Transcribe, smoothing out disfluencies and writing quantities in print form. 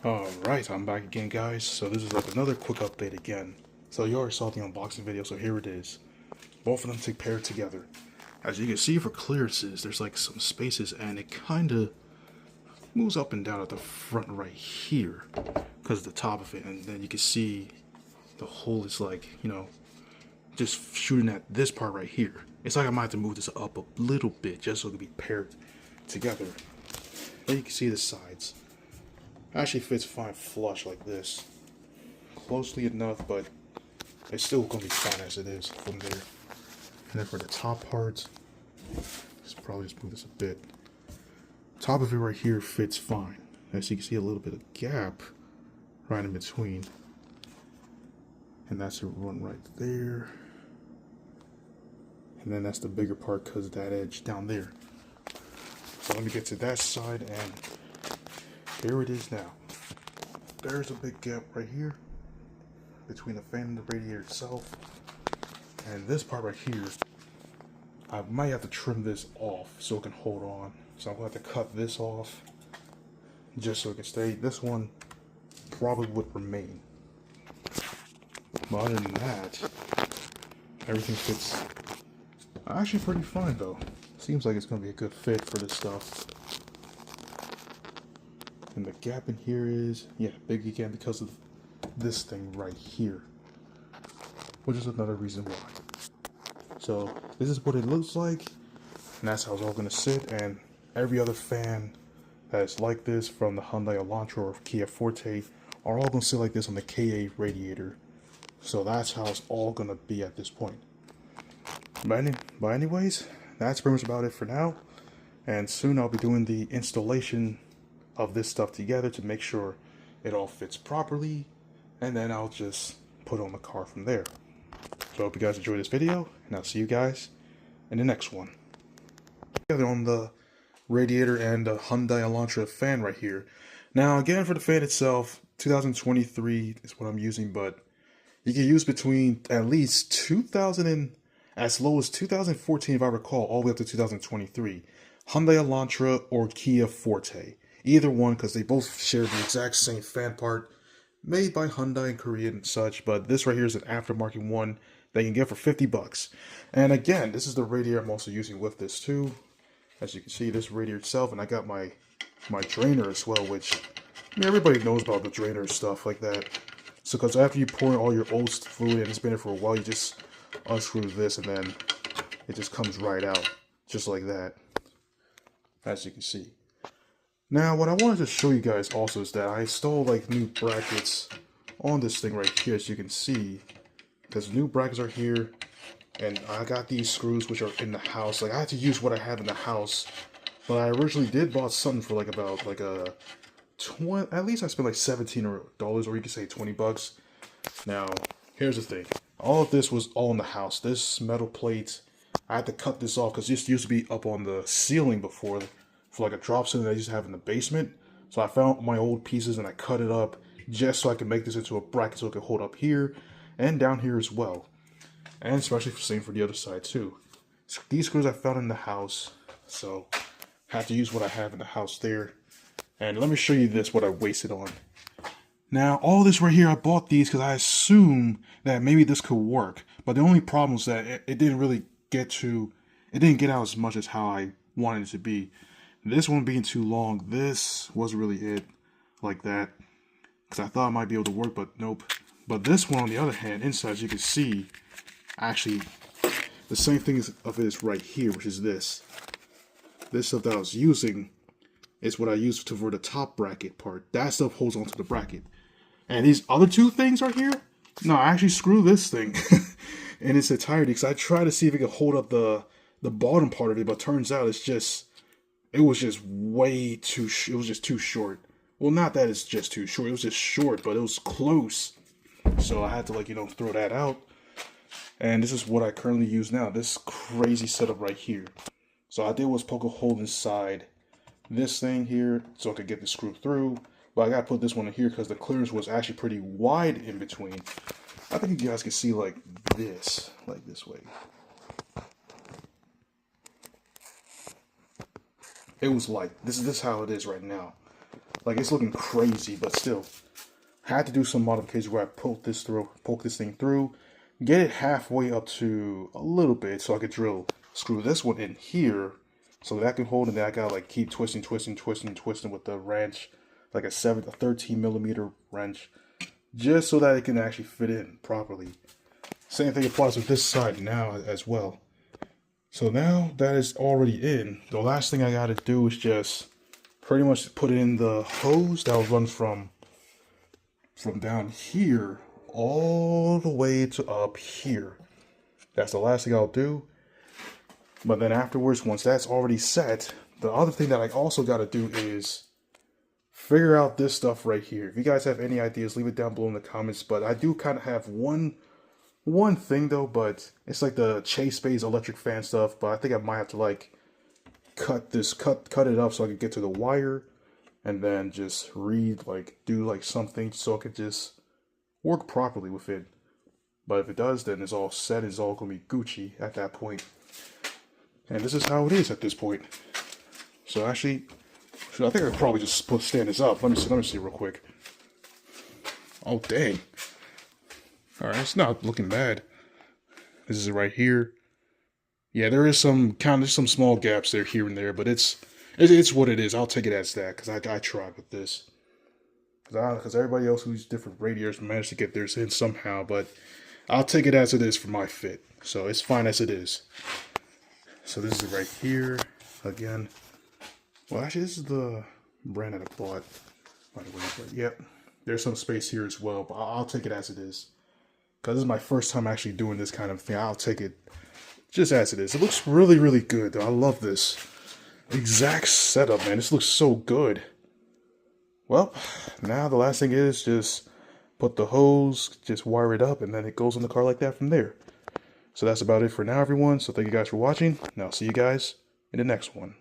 Alright, I'm back again, guys. So this is like another quick update again. So you already saw the unboxing video, so here it is. Both of them to pair together. As you can see for clearances, there's like some spaces and it kind of moves up and down at the front right here because of the top of it. And then you can see the hole is like, just shooting at this part right here. It's like I might have to move this up a little bit just so it can be paired together. Then you can see the sides. Actually fits fine flush like this. Closely enough, but it's still going to be fine as it is from there. And then for the top parts, let's probably just move this a bit. Top of it right here fits fine. As you can see, a little bit of gap right in between. And that's a run right there. And then that's the bigger part because of that edge down there. So let me get to that side, and here it is now. There's a big gap right here between the fan and the radiator itself. And this part right here, I might have to trim this off so it can hold on. So I'm going to have to cut this off just so it can stay. This one probably would remain. But other than that, everything fits actually pretty fine though. Seems like it's going to be a good fit for this stuff. And the gap in here is, big again because of this thing right here. Which is another reason why. So, this is what it looks like. And that's how it's all going to sit. And every other fan that is like this from the Hyundai Elantra or Kia Forte are all going to sit like this on the KA radiator. So that's how it's all going to be at this point. But anyways, that's pretty much about it for now. And soon I'll be doing the installation of this stuff together to make sure it all fits properly, and then I'll just put on the car from there. So I hope you guys enjoyed this video, and I'll see you guys in the next one. On the radiator and the Hyundai Elantra fan right here. Now again, for the fan itself, 2023 is what I'm using, but you can use between at least 2000 and as low as 2014 if I recall, all the way up to 2023. Hyundai Elantra or Kia Forte. Either one, because they both share the exact same fan part, made by Hyundai in Korea and such, but this right here is an aftermarket one that you can get for 50 bucks. And again, this is the radiator I'm also using with this too. As you can see, this radiator itself, and I got my drainer as well, which everybody knows about the drainer stuff like that. So because after you pour in all your old fluid and it's been there for a while, you just unscrew this and then it just comes right out, just like that, as you can see. Now, what I wanted to show you guys also is that I installed like new brackets on this thing right here, as you can see, because new brackets are here, and I got these screws which are in the house. Like I had to use what I have in the house, but I originally did bought something for like about like a 20. At least I spent like $17 or you could say 20 bucks. Now, here's the thing: all of this was all in the house. This metal plate, I had to cut this off because this used to be up on the ceiling before. For like a drop ceiling that I used to have in the basement. So I found my old pieces and I cut it up just so I can make this into a bracket so it can hold up here and down here as well. And especially same for the other side too. So these screws I found in the house, so I have to use what I have in the house there. And let me show you this, what I wasted on. Now all this right here, I bought these because I assumed that maybe this could work. But the only problem is that it didn't really get out as much as how I wanted it to be. This one being too long, this wasn't really it like that, because I thought it might be able to work, but nope. But this one, on the other hand, inside, as you can see, actually, the same thing of it is right here, which is this. This stuff that I was using is what I used for the top bracket part. That stuff holds onto the bracket. And these other two things right here, no, I actually screw this thing in its entirety, because I tried to see if it could hold up the bottom part of it, but turns out it was just way too, it was just too short. Well, not that it's just too short, it was just short, but it was close. So I had to throw that out. And this is what I currently use now, this crazy setup right here. So I did was poke a hole inside this thing here so I could get the screw through. But I gotta put this one in here because the clearance was actually pretty wide in between. I think you guys can see like this way. It was like, this is how it is right now. Like, it's looking crazy, but still. Had to do some modifications where I poke this thing through, get it halfway up to a little bit so I could screw this one in here so that I can hold it. Then I gotta like keep twisting with the wrench, like a 13 millimeter wrench, just so that it can actually fit in properly. Same thing applies with this side now as well. So now that is already in, the last thing I gotta do is just pretty much put in the hose that will run from down here all the way to up here. That's the last thing I'll do. But then afterwards, once that's already set, the other thing that I also got to do is figure out this stuff right here. If you guys have any ideas, leave it down below in the comments. But I do kind of have one thing though, but it's like the Chase Bay's electric fan stuff. But I think I might have to like cut it up so I can get to the wire. And then just do something so it could just work properly with it. But if it does, then it's all set. It's all going to be Gucci at that point. And this is how it is at this point. So actually, I think I could probably just stand this up. Let me see real quick. Oh, dang. Alright, it's not looking bad. This is right here. Yeah, there is some small gaps there here and there, but it's what it is. I'll take it as that, because I tried with this. Because everybody else who's different radiators managed to get theirs in somehow, but I'll take it as it is for my fit. So it's fine as it is. So this is right here. Again. Well, actually, this is the brand that I bought. By the way, but yep. There's some space here as well, but I'll take it as it is. Because this is my first time actually doing this kind of thing. I'll take it just as it is. It looks really, really good, though. I love this exact setup, man. This looks so good. Well, now the last thing is just put the hose, just wire it up, and then it goes on the car like that from there. So that's about it for now, everyone. So thank you guys for watching, and I'll see you guys in the next one.